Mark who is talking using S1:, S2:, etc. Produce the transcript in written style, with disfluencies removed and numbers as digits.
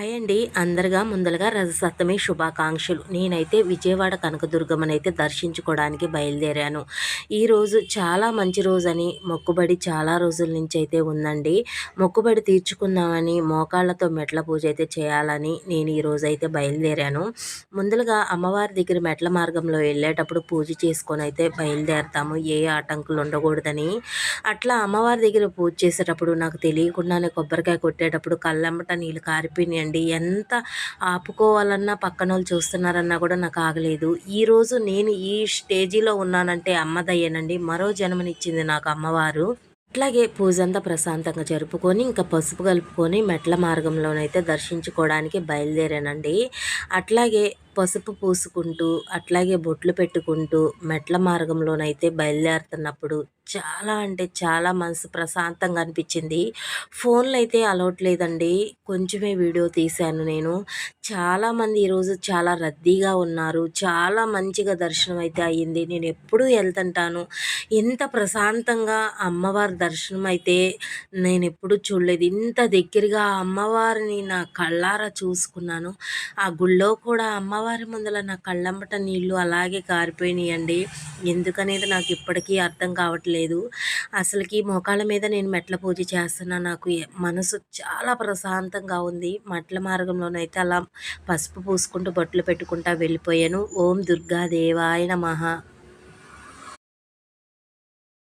S1: Hi అండి. ముందరగా రథసప్తమి శుభాకాంక్షలు. నేనైతే విజయవాడ కనకదుర్గమ్మనైతే దర్శించుకోవడానికి బయలుదేరాను. ఈరోజు చాలా మంచి రోజని మొక్కుబడి చాలా రోజుల నుంచి అయితే ఉందండి. మొక్కుబడి తీర్చుకుందామని మోకాళ్ళతో మెట్ల పూజ అయితే చేయాలని నేను ఈరోజైతే బయలుదేరాను. ముందలుగా అమ్మవారి దగ్గర మెట్ల మార్గంలో వెళ్ళేటప్పుడు పూజ చేసుకొని అయితే బయలుదేరతాము. ఏ ఆటంకులు ఉండకూడదని. అట్లా అమ్మవారి దగ్గర పూజ చేసేటప్పుడు నాకు తెలియకుండానే కొబ్బరికాయ కొట్టేటప్పుడు కళ్ళెమ్మట నీళ్ళు కారిపోయినాయండి. ఎంత ఆపుకోవాలన్నా పక్కనోళ్ళు చూస్తున్నారన్నా కూడా నాకు ఆగలేదు. ఈరోజు నేను ఈ స్టేజిలో ఉన్నానంటే అమ్మ దయ్యేనండి. మరో జన్మనిచ్చింది నాకు అమ్మవారు. అట్లాగే పూజంతా ప్రశాంతంగా జరుపుకొని ఇంకా పసుపు కలుపుకొని మెట్ల మార్గంలోనైతే దర్శించుకోవడానికి బయలుదేరానండి. అట్లాగే పసుపు పూసుకుంటూ అట్లాగే బొట్లు పెట్టుకుంటూ మెట్ల మార్గంలోనైతే బయలుదేరుతున్నప్పుడు చాలా అంటే చాలా మనసు ప్రశాంతంగా అనిపించింది. ఫోన్లో అయితే అలౌట్ లేదండి. కొంచెమే వీడియో తీశాను నేను. చాలామంది ఈరోజు చాలా రద్దీగా ఉన్నారు. చాలా మంచిగా దర్శనం అయితే అయ్యింది. నేను ఎప్పుడూ వెళ్తుంటాను. ఇంత ప్రశాంతంగా అమ్మవారి దర్శనం అయితే నేనెప్పుడూ చూడలేదు. ఇంత దగ్గరగా ఆ అమ్మవారిని నా కళ్ళారా చూసుకున్నాను. ఆ గుళ్ళో కూడా అమ్మవారి ముందల నా కళ్ళెంబట నీళ్ళు అలాగే కారిపోయినాయండి. ఎందుకనేది నాకు ఇప్పటికీ అర్థం కావట్లేదు. అసలుకి మోకాళ్ళ మీద నేను మెట్ల పూజ చేస్తున్నా. నాకు మనసు చాలా ప్రశాంతంగా ఉంది. మెట్ల మార్గంలోనైతే అలా పసుపు పూసుకుంటూ బొట్లు పెట్టుకుంటా వెళ్ళిపోయాను. ఓం దుర్గాదేవాయ నమః.